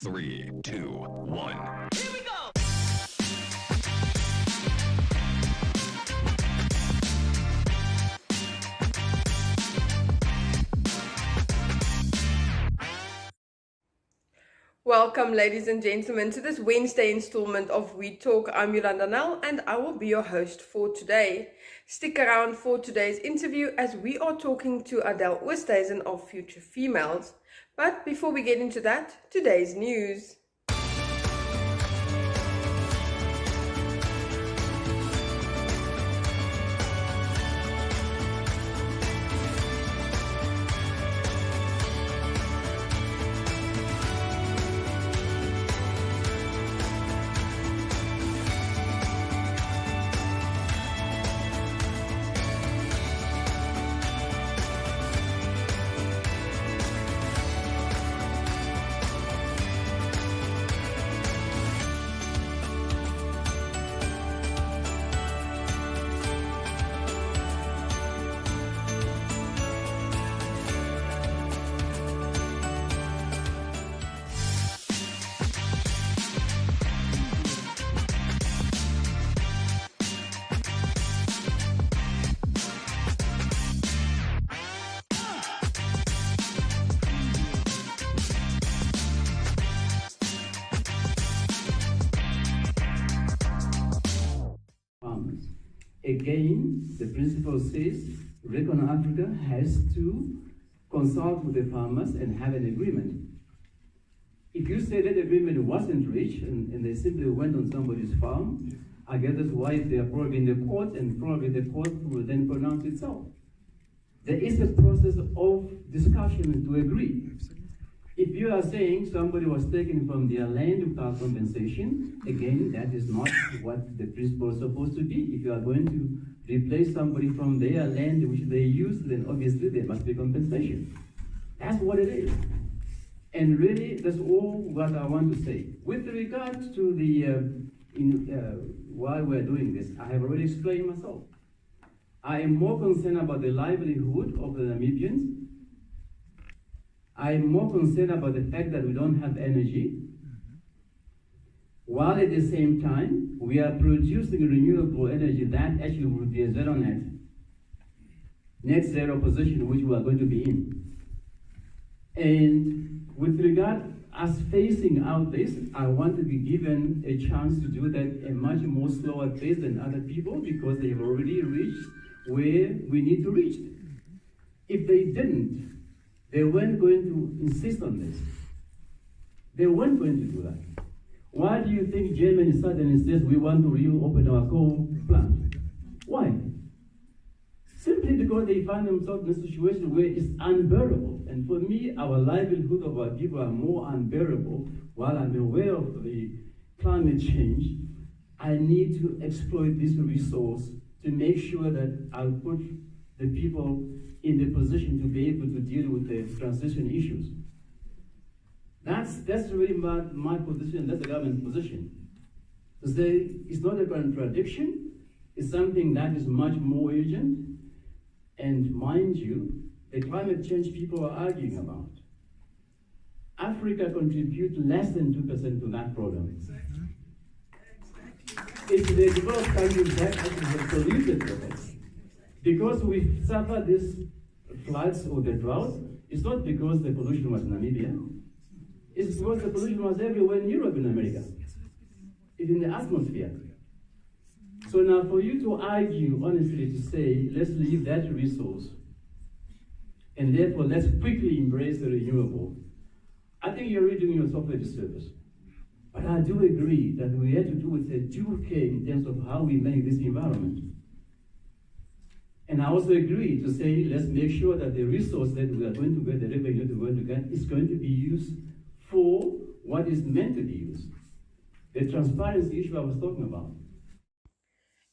3, 2, 1. Here we go! Welcome, ladies and gentlemen, to this Wednesday installment of We Talk. I'm Yolanda Nell, and I will be your host for today. Stick around for today's interview as we are talking to Adel Oosthuizen of Future Females. But before we get into that, today's news. Again, the principle says Recon Africa has to consult with the farmers and have an agreement. If you say that agreement wasn't reached and they simply went on somebody's farm, I guess that's why they are probably in the court, and probably the court will then pronounce itself. There is a process of discussion to agree. If you are saying somebody was taken from their land without compensation, again, that is not what the principle is supposed to be. If you are going to replace somebody from their land which they use, then obviously there must be compensation. That's what it is. And really, that's all what I want to say. With regard to why we're doing this, I have already explained myself. I am more concerned about the livelihood of the Namibians. I'm more concerned about the fact that we don't have energy, while at the same time, we are producing renewable energy that actually will be a zero net zero position which we are going to be in. And with regard us facing out this, I want to be given a chance to do that at a much more slower pace than other people because they have already reached where we need to reach. If they didn't, they weren't going to insist on this. They weren't going to do that. Why do you think Germany suddenly says we want to reopen our coal plant? Why? Simply because they find themselves in a situation where it's unbearable. And for me, our livelihood of our people are more unbearable. While I'm aware of the climate change, I need to exploit this resource to make sure that I'll put the people in the position to be able to deal with the transition issues. That's really my position, that's the government's position. To say it's not a contradiction, it's something that is much more urgent, and mind you, the climate change people are arguing about. Africa contributes less than 2% to that problem. It's the developed countries that actually have polluted the place. Because we suffer these floods or the drought, it's not because the pollution was in Namibia. It's because the pollution was everywhere in Europe and America. It's in the atmosphere. So now for you to argue honestly to say, let's leave that resource, and therefore let's quickly embrace the renewable, I think you're really doing yourself a disservice. But I do agree that we have to do with a due care in terms of how we manage this environment. And I also agree to say, let's make sure that the resource that we are going to get, the revenue that we're going to get, is going to be used for what is meant to be used. The transparency issue I was talking about.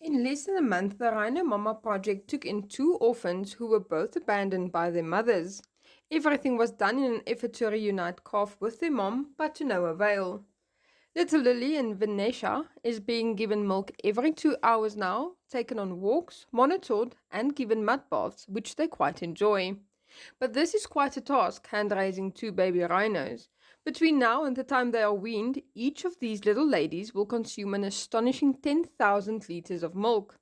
In less than a month, the Rhino Mama project took in 2 orphans who were both abandoned by their mothers. Everything was done in an effort to reunite calf with their mom, but to no avail. Little Lily in Venetia is being given milk every 2 hours now, taken on walks, monitored, and given mud baths, which they quite enjoy. But this is quite a task, hand raising 2 baby rhinos. Between now and the time they are weaned, each of these little ladies will consume an astonishing 10,000 liters of milk.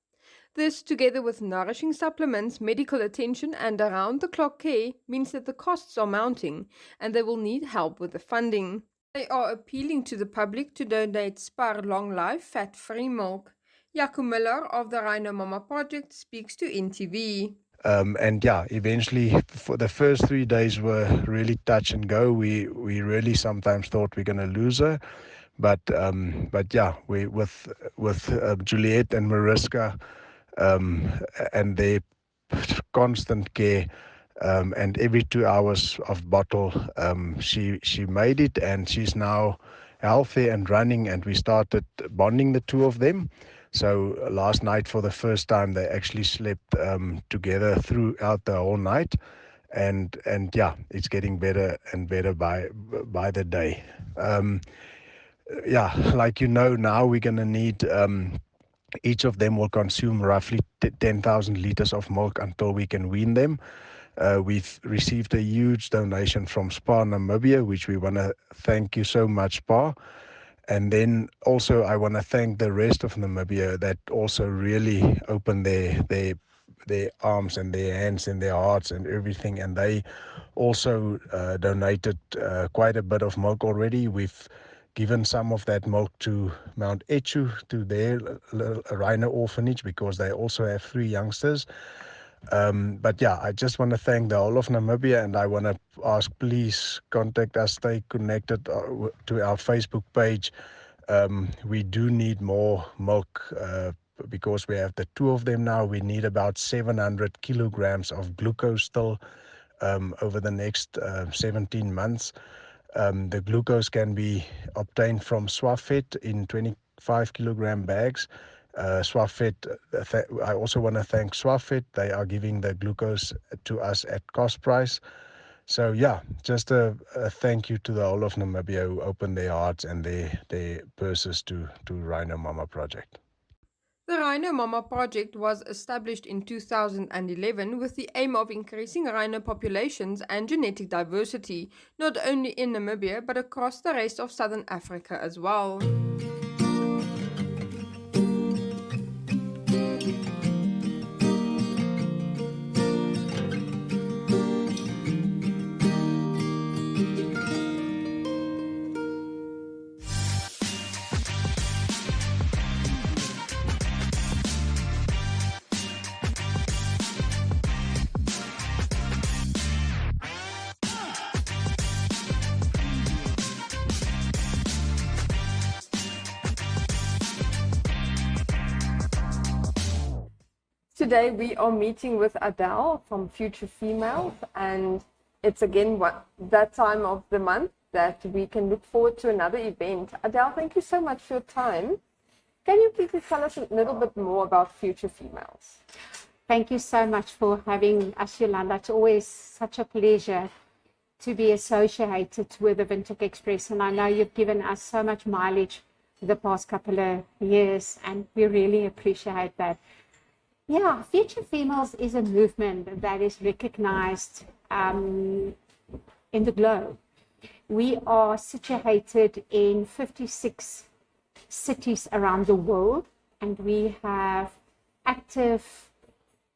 This, together with nourishing supplements, medical attention, and around the clock care, means that the costs are mounting and they will need help with the funding. They are appealing to the public to donate Spar Long Life fat free milk. Jaco Miller of the Rhino Mama Project speaks to NTV. And yeah, eventually, for the first 3 days were really touch and go. We really sometimes thought we're going to lose her, but yeah, we with Juliet and Mariska, and their constant care, and every 2 hours of bottle, she made it, and she's now healthy and running, and we started bonding the two of them. So last night, for the first time, they actually slept together throughout the whole night, and yeah, it's getting better and better by the day. Yeah, like now we're gonna need. Each of them will consume roughly 10,000 liters of milk until we can wean them. We've received a huge donation from SPA Namibia, which we want to thank you so much, SPA. And then also I want to thank the rest of Namibia that also really opened their arms and their hands and their hearts and everything. And they also donated quite a bit of milk already. We've given some of that milk to Mount Echu, to their Rhino orphanage, because they also have 3 youngsters. But yeah, I just want to thank the whole of Namibia, and I want to ask, please contact us, stay connected to our Facebook page. We do need more milk because we have the 2 of them now. We need about 700 kilograms of glucose still over the next 17 months. The glucose can be obtained from Swafet in 25 kilogram bags. Swafet, I also want to thank Swafet. They are giving the glucose to us at cost price. So yeah, just a thank you to the whole of Namibia who opened their hearts and their purses to Rhino Mama Project. The Rhino Mama Project was established in 2011 with the aim of increasing rhino populations and genetic diversity, not only in Namibia but across the rest of Southern Africa as well. Today we are meeting with Adel from Future Females, and it's again that time of the month that we can look forward to another event. Adel, thank you so much for your time. Can you please tell us a little bit more about Future Females? Thank you so much for having us, Yolanda. It's always such a pleasure to be associated with the Vintage Express, and I know you've given us so much mileage the past couple of years, and we really appreciate that. Yeah, Future Females is a movement that is recognized in the globe. We are situated in 56 cities around the world, and we have active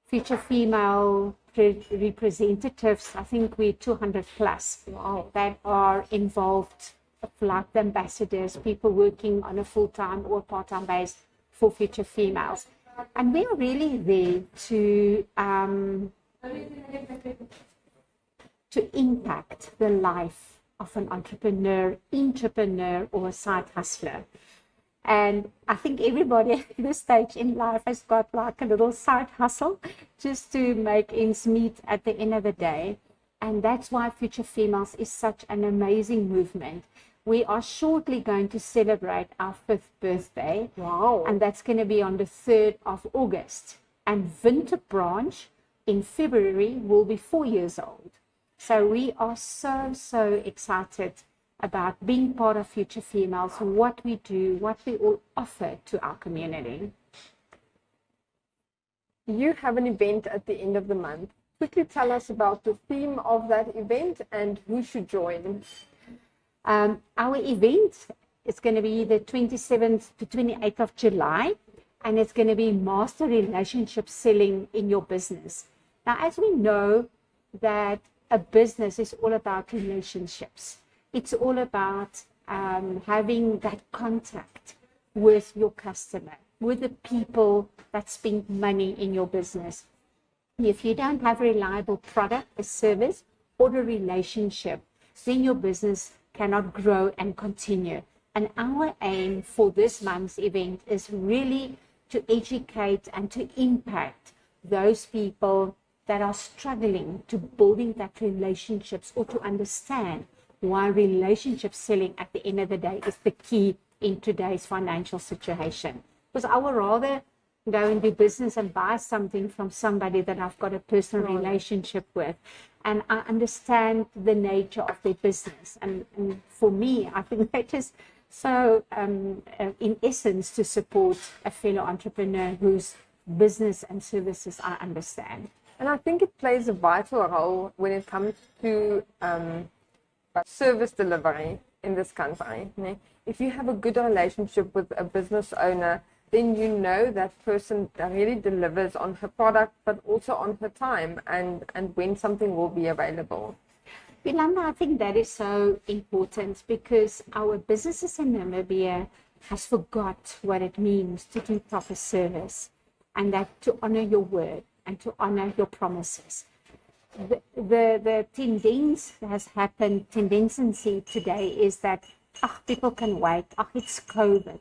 Future Female representatives. I think we're 200 plus. Wow. That are involved, like the ambassadors, people working on a full-time or part-time base for Future Females. And we are really there to impact the life of an entrepreneur, or a side hustler. And I think everybody at this stage in life has got like a little side hustle just to make ends meet at the end of the day. And that's why Future Females is such an amazing movement. We are shortly going to celebrate our 5th birthday. Wow. And that's going to be on the 3rd of August. And Winter Branch in February will be 4 years old. So we are so excited about being part of Future Females, what we do, what we all offer to our community. You have an event at the end of the month. Quickly tell us about the theme of that event and who should join. Our event is going to be the 27th to 28th of July, and it's going to be Master Relationship Selling in Your Business. Now, as we know that a business is all about relationships. It's all about having that contact with your customer, with the people that spend money in your business. If you don't have a reliable product, a service, or a relationship, then your business cannot grow and continue. And our aim for this month's event is really to educate and to impact those people that are struggling to building that relationships, or to understand why relationship selling at the end of the day is the key in today's financial situation. Because I would rather go and do business and buy something from somebody that I've got a personal relationship with, and I understand the nature of their business. And for me, I think that is so, in essence, to support a fellow entrepreneur whose business and services I understand. And I think it plays a vital role when it comes to service delivery in this country. If you have a good relationship with a business owner, then you know that person really delivers on her product, but also on her time and when something will be available. Yolanda, I think that is so important, because our businesses in Namibia has forgot what it means to do proper service, and that to honor your word and to honor your promises. The tendency today is that, people can wait, it's COVID,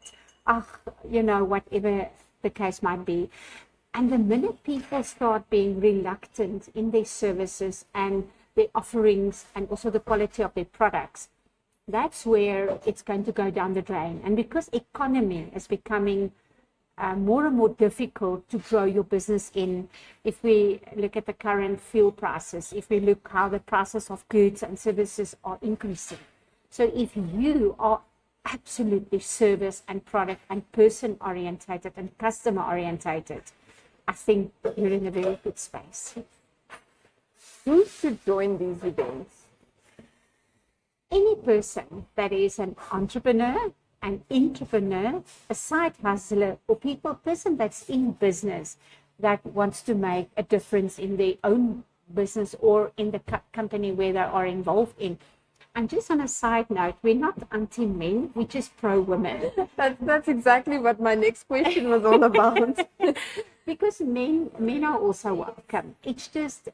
whatever the case might be. And the minute people start being reluctant in their services and their offerings and also the quality of their products, that's where it's going to go down the drain. And because economy is becoming more and more difficult to grow your business in, if we look at the current fuel prices, if we look how the prices of goods and services are increasing. So if you are absolutely service and product and person orientated and customer orientated, I think you're in a very good space. Who should join these events? Any person that is an entrepreneur, an entrepreneur, a side hustler, or person that's in business that wants to make a difference in their own business or in the company where they are involved in. And just on a side note, we're not anti-men, we're just pro-women. That's exactly what my next question was all about. Because men are also welcome. It's just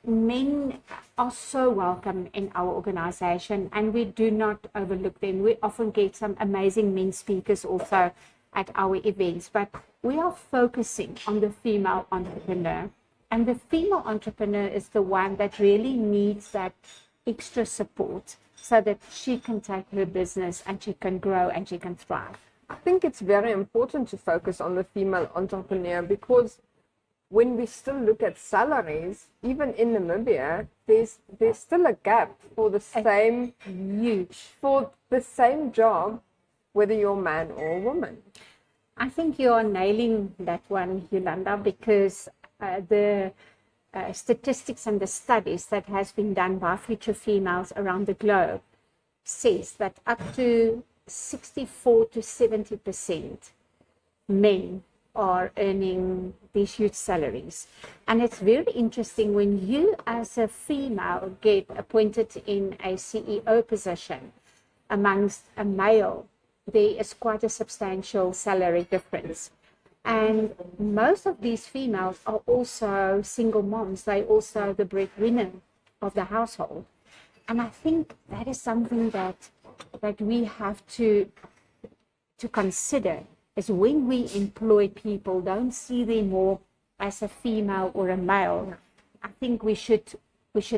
men are so welcome in our organization, and we do not overlook them. We often get some amazing men speakers also at our events, but we are focusing on the female entrepreneur. And the female entrepreneur is the one that really needs that extra support so that she can take her business and she can grow and she can thrive. I think it's very important to focus on the female entrepreneur, because when we still look at salaries, even in Namibia, there's still a gap for the same job, whether you're a man or a woman. I think you are nailing that one, Yolanda, because the statistics and the studies that has been done by future females around the globe says that up to 64 to 70% men are earning these huge salaries. And it's very interesting when you as a female get appointed in a CEO position amongst a male, there is quite a substantial salary difference. And most of these females are also single moms. They're also the breadwinner of the household. And I think that is something that we have to consider, is when we employ people, don't see them more as a female or a male. I think we should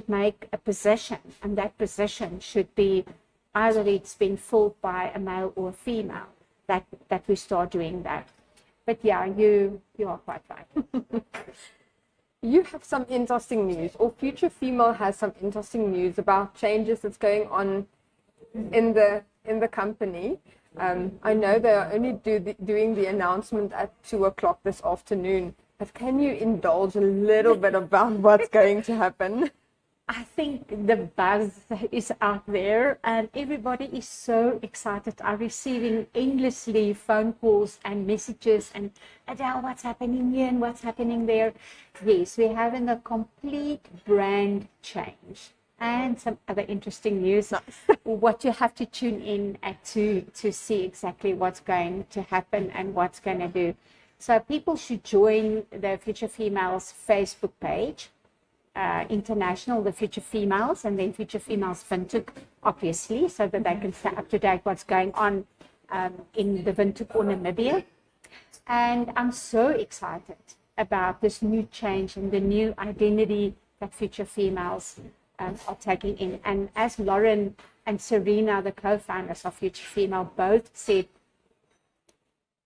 make a position, and that position should be either it's been filled by a male or a female, that we start doing that. But yeah, you are quite right. You have some interesting news, or Future Female has some interesting news about changes that's going on in the company. I know they are only doing the announcement at 2:00 this afternoon, but can you indulge a little bit about what's going to happen? I think the buzz is out there and everybody is so excited. I'm receiving endlessly phone calls and messages and Adel, what's happening here and what's happening there. Yes, we're having a complete brand change and some other interesting news. What you have to tune in to see exactly what's going to happen and what's going to do. So people should join the Future Females Facebook page. International, the Future Females, and then Future Females Windhoek, obviously, so that they can stay up to date what's going on in the Windhoek or Namibia. And I'm so excited about this new change and the new identity that Future Females are taking in. And as Lauren and Serena, the co-founders of Future Female, both said,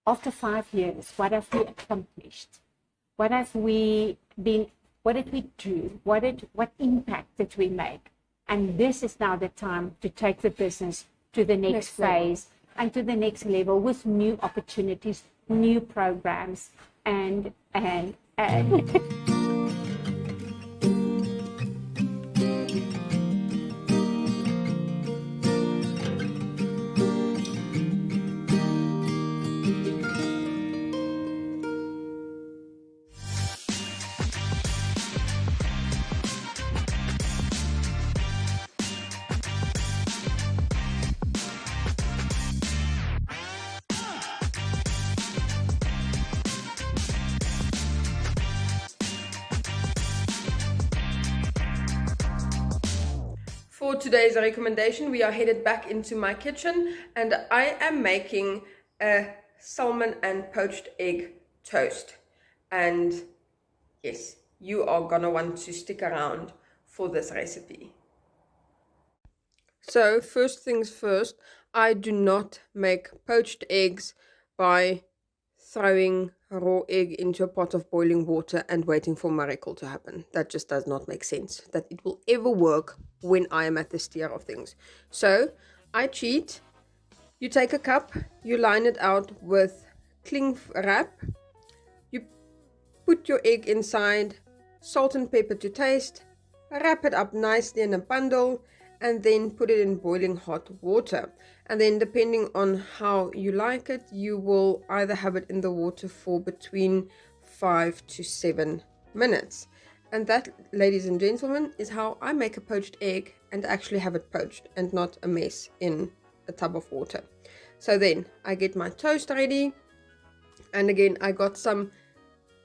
after 5 years, what have we accomplished? What have we been? What did we do? What impact did we make? And this is now the time to take the business to the next phase and to the next level with new opportunities, new programs, and. For today's recommendation, we are headed back into my kitchen and I am making a salmon and poached egg toast. And yes, you are gonna want to stick around for this recipe. So first things first, I do not make poached eggs by throwing a raw egg into a pot of boiling water and waiting for a miracle to happen. That just does not make sense, that it will ever work when I am at the steer of things. So I cheat. You take a cup, you line it out with cling wrap, you put your egg inside, salt and pepper to taste, wrap it up nicely in a bundle, and then put it in boiling hot water. And then depending on how you like it, you will either have it in the water for between 5 to 7 minutes. And that, ladies and gentlemen, is how I make a poached egg and actually have it poached and not a mess in a tub of water. So then I get my toast ready. And again, I got some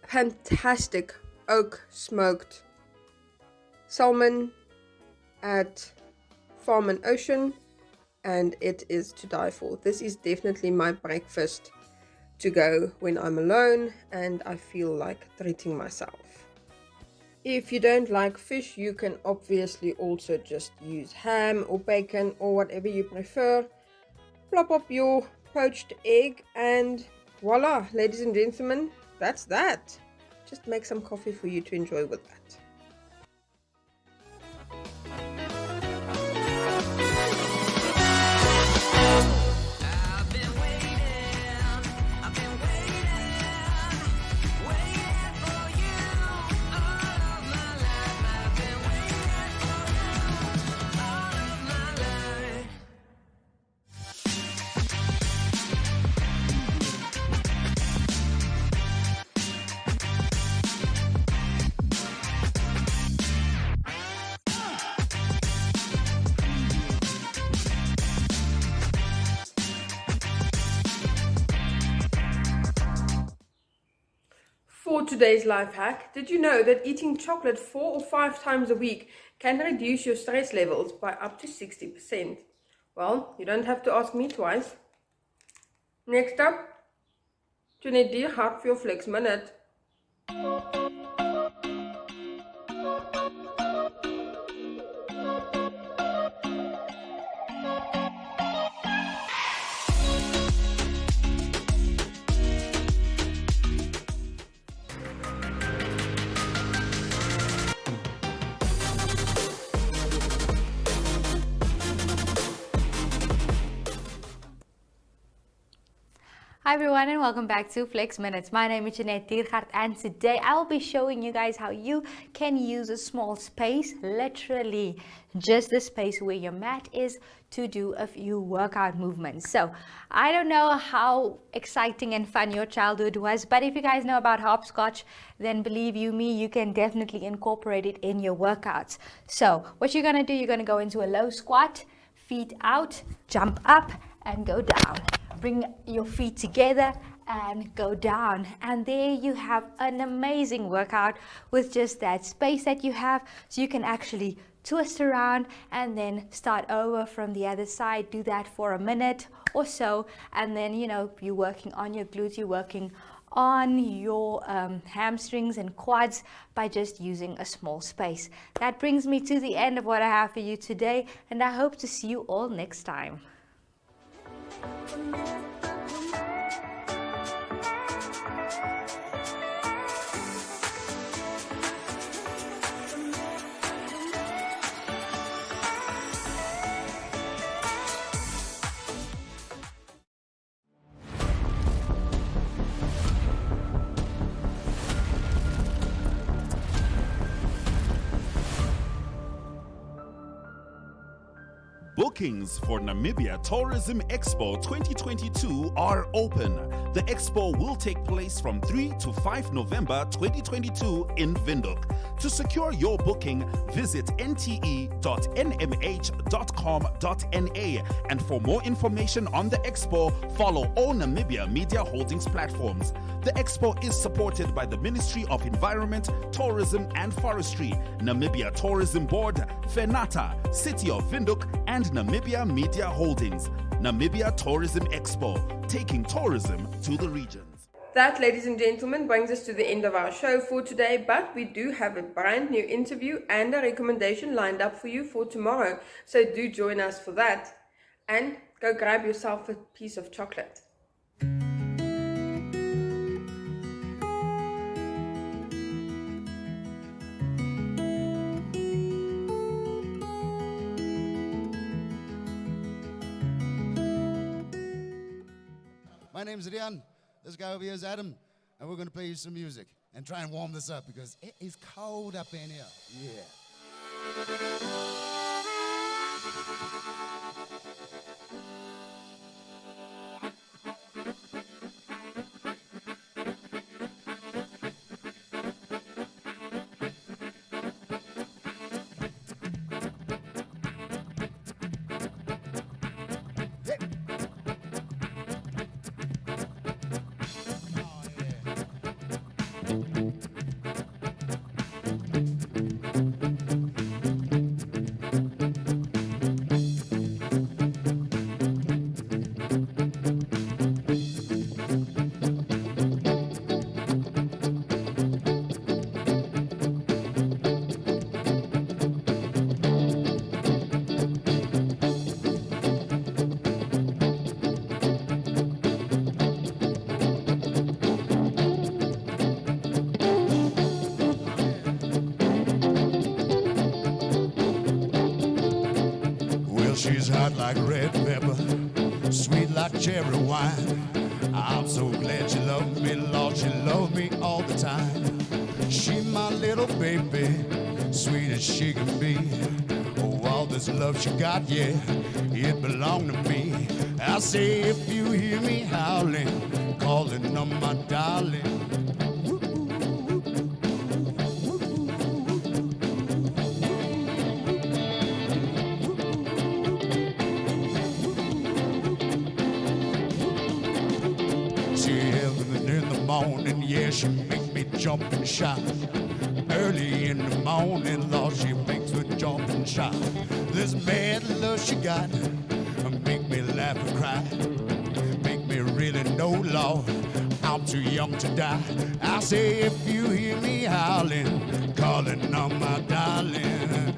fantastic oak smoked salmon at Farm and Ocean, and it is to die for. This is definitely my breakfast to go when I'm alone and I feel like treating myself. If you don't like fish, you can obviously also just use ham or bacon or whatever you prefer. Plop up your poached egg and voila, ladies and gentlemen, that's that. Just make some coffee for you to enjoy with that. For today's life hack, did you know that eating chocolate 4 or 5 times a week can reduce your stress levels by up to 60%? Well, you don't have to ask me twice. Next up, Jeanette Diergaard for your Flex Minute. Hi everyone and welcome back to Flex Minutes. My name is Jeanette Diergaard and today I will be showing you guys how you can use a small space, literally just the space where your mat is, to do a few workout movements. So I don't know how exciting and fun your childhood was, but if you guys know about hopscotch, then believe you me, you can definitely incorporate it in your workouts. So what you're gonna do, you're gonna go into a low squat, feet out, jump up and go down. Bring your feet together and go down, and there you have an amazing workout with just that space that you have, so you can actually twist around and then start over from the other side. Do that for a minute or so, and then you're working on your glutes, you're working on your hamstrings and quads by just using a small space. That brings me to the end of what I have for you today, and I hope to see you all next time. Bookings for Namibia Tourism Expo 2022 are open. The expo will take place from 3 to 5 November 2022 in Windhoek. To secure your booking, visit nte.nmh.com.na, and for more information on the expo, follow all Namibia Media Holdings platforms. The expo is supported by the Ministry of Environment, Tourism and Forestry, Namibia Tourism Board, FENATA, City of Windhoek, and Namibia Media Holdings. Namibia Tourism Expo, taking tourism to the regions. That, ladies and gentlemen, brings us to the end of our show for today, but we do have a brand new interview and a recommendation lined up for you for tomorrow, so do join us for that. And go grab yourself a piece of chocolate. My name's Rian. This guy over here is Adam, and we're going to play you some music and try and warm this up because it is cold up in here. Yeah. She's hot like red pepper, sweet like cherry wine. I'm so glad she loved me, Lord, she loved me all the time. She my little baby, sweet as she can be. Oh, all this love she got, yeah, it belonged to me. I say if you hear me howling, calling on my darling, yeah, she make me jump and shout. Early in the morning, Lord, she makes me jump and shout. This bad love she got make me laugh and cry. Make me really know, Lord, I'm too young to die. I say if you hear me howling, calling on my darling,